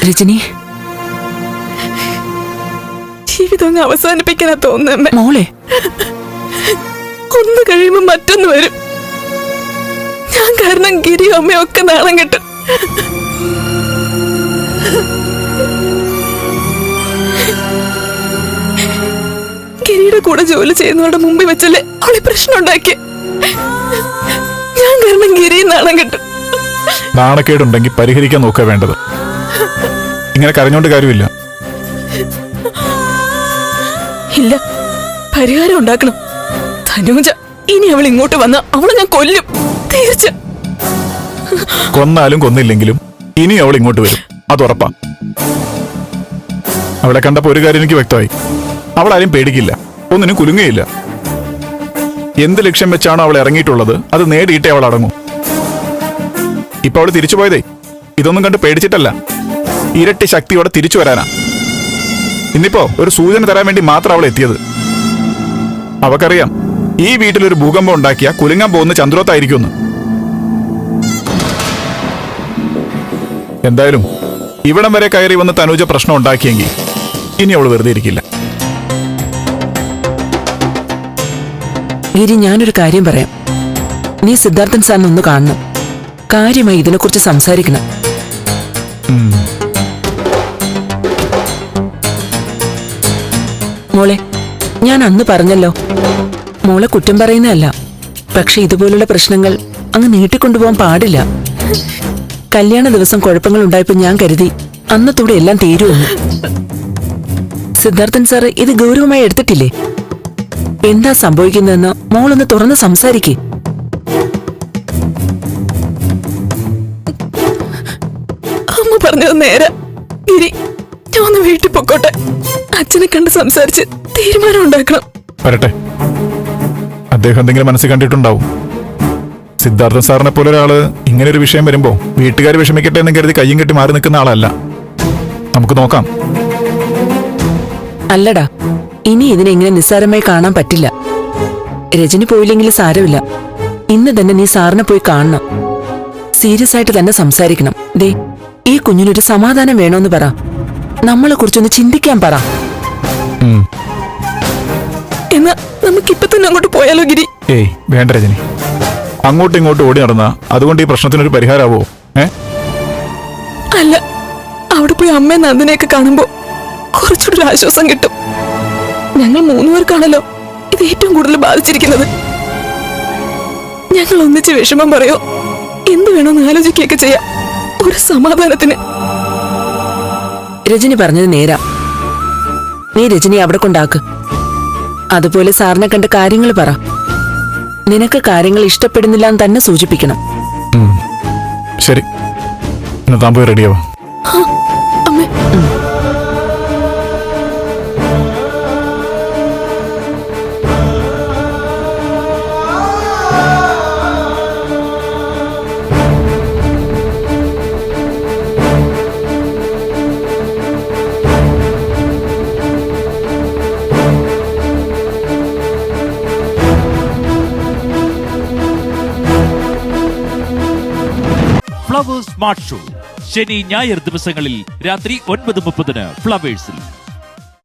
രജനി, ജീവിതം അവസാനിപ്പിക്കാനാ തോന്നുന്നേ മോളെ. ഒന്ന് കഴിയുമ്പോ മറ്റൊന്ന് വരും. ഞാൻ കാരണം ഗിരി അമ്മയൊക്കെ നാണം കെട്ടും. ഗിരിയുടെ കൂടെ ജോലി ചെയ്യുന്നവരുടെ മുമ്പിൽ വെച്ചല്ലേ അവളെ പ്രശ്നം ഉണ്ടാക്കിയ. ഞാൻ കാരണം ഗിരി നാണം കെട്ടും. നാണക്കേടുണ്ടെങ്കിൽ പരിഹരിക്കാൻ നോക്കുക വേണ്ടത്. ഇങ്ങനെ കരഞ്ഞോണ്ട് കാര്യമില്ല. ഇല്ല, പരിഹാരം ഉണ്ടാക്കണം. തനൂജ, ഇനി അവൾ ഇങ്ങോട്ട് വന്ന അവളെ ഞാൻ കൊല്ലും, തീർച്ച. കൊന്നാലും കൊന്നില്ലെങ്കിലും ഇനി അവൾ ഇങ്ങോട്ട് വരും, അത് ഉറപ്പാ. അവളെ കണ്ടപ്പോ ഒരു കാര്യം എനിക്ക് വ്യക്തമായി. അവൾ ആരും പേടിക്കില്ല, ഒന്നിനും കുലുങ്ങയില്ല. എന്ത് ലക്ഷ്യം വെച്ചാണോ അവൾ ഇറങ്ങിയിട്ടുള്ളത് അത് നേടിയിട്ടേ അവൾ അടങ്ങും. ഇപ്പൊ അവൾ തിരിച്ചു പോയതേ ഇതൊന്നും കണ്ട് പേടിച്ചിട്ടല്ല, ഇരട്ടി ശക്തിയോടെ തിരിച്ചു വരാനാ. ഇന്നിപ്പോ ഒരു സൂചന തരാൻ വേണ്ടി മാത്രം അവൾ എത്തിയത്. അവക്കറിയാം ഈ വീട്ടിലൊരു ഭൂകമ്പം ഉണ്ടാക്കിയ കുലുങ്ങാൻ പോകുന്ന ചന്ദ്രോത്തായിരിക്കുമെന്ന്. എന്തായാലും ഇവിടം വരെ കയറി വന്ന് തനൂജ പ്രശ്നം ഉണ്ടാക്കിയെങ്കിൽ ഇനി അവൾ വെറുതെ ഇരിക്കില്ല. ഗിരി, ഞാനൊരു കാര്യം പറയാം. നീ സിദ്ധാർത്ഥൻ സാറിനെ ഒന്ന് കാണണം. കാര്യമായി ഇതിനെക്കുറിച്ച് സംസാരിക്കണം. മോളെ, ഞാൻ അന്ന് പറഞ്ഞല്ലോ, മോളെ കുറ്റം പറയുന്നതല്ല. പക്ഷെ ഇതുപോലുള്ള പ്രശ്നങ്ങൾ അങ്ങ് നീട്ടിക്കൊണ്ടുപോകാൻ പാടില്ല. കല്യാണ ദിവസം കുഴപ്പങ്ങൾ ഉണ്ടായപ്പോ ഞാൻ കരുതി അന്നത്തോടെ എല്ലാം തീരുമെന്ന്. സിദ്ധാർത്ഥൻ സാറ് ഇത് ഗൗരവമായി എടുത്തിട്ടില്ലേ? എന്താ സംഭവിക്കുന്നതെന്ന് മോളൊന്ന് തുറന്ന് സംസാരിക്കേ. അമ്മ പറഞ്ഞത് നേരെ. ഗിരി, ഞാൻ ഒന്ന് വീട്ടിൽ പൊക്കോട്ടെ. അച്ഛനെ കണ്ട് സംസാരിച്ച് തീരുമാനം ഉണ്ടാക്കണം. വരട്ടെ. അദ്ദേഹം എന്തെങ്കിലും മനസ്സിൽ കണ്ടിട്ടുണ്ടാവും. സിദ്ധാർത്ഥൻ സാറിനെ പോലെ ഒരാള് ഇങ്ങനെ ഒരു വിഷയം വരുമ്പോ വീട്ടുകാർ വിഷമിക്കട്ടെ എന്ന് കരുതി കയ്യും കെട്ടി മാറി നിൽക്കുന്ന ആളല്ല. നമുക്ക് നോക്കാം. അല്ലടാ, ഇനി ഇതിനെ ഇങ്ങനെ നിസ്സാരമായി കാണാൻ പറ്റില്ല. രജനി പോയില്ലെങ്കിൽ സാരമില്ല. ഇന്ന് തന്നെ നീ സാറിനെ പോയി കാണണം. സീരിയസ് ആയിട്ട് തന്നെ സംസാരിക്കണം. ദേ, ഈ കുഞ്ഞിനൊരു സമാധാനം വേണോന്ന് പറ. നമ്മളെ കുറിച്ചൊന്ന് ചിന്തിക്കാൻ പറ. എന്നാ നമുക്കിപ്പൊ തന്നെ അങ്ങോട്ട് പോയാലോ ഗിരി? ഏയ് വേണ്ട രജനി, അങ്ങോട്ടും ഇങ്ങോട്ടും ഓടി നടന്ന അതുകൊണ്ട് ഈ പ്രശ്നത്തിനൊരു പരിഹാരമാവോ? അല്ല, അവിടെ പോയി അമ്മയെ നന്ദിനെയൊക്കെ കാണുമ്പോ കുറച്ചുകൂടി ഒരു ആശ്വാസം കിട്ടും. ഞങ്ങൾ 3 പേർക്കാണല്ലോ ഇത് ഏറ്റവും കൂടുതൽ ബാധിച്ചിരിക്കുന്നത്. ഞങ്ങൾ ഒന്നിച്ച് വിഷമം പറയോ, എന്ത് വേണോന്ന് ആലോചിക്കുകയൊക്കെ ചെയ്യാം, ഒരു സമാധാനത്തിന്. രജനി പറഞ്ഞത് നേരാ. നീ രജനി അവിടെ കൊണ്ടാക്ക്. അതുപോലെ സാറിനെ കണ്ട കാര്യങ്ങൾ പറ. നിനക്ക് കാര്യങ്ങൾ ഇഷ്ടപ്പെടുന്നില്ല എന്ന് തന്നെ സൂചിപ്പിക്കണം. ശരി, താൻ പോയി റെഡിയാവാ. അമ്മേ, ഫ്ലവേഴ്സ് സ്മാർട്ട് ഷോ ശനി ഞായർ ദിവസങ്ങളിൽ രാത്രി 9:30 ഫ്ലവേഴ്സിൽ.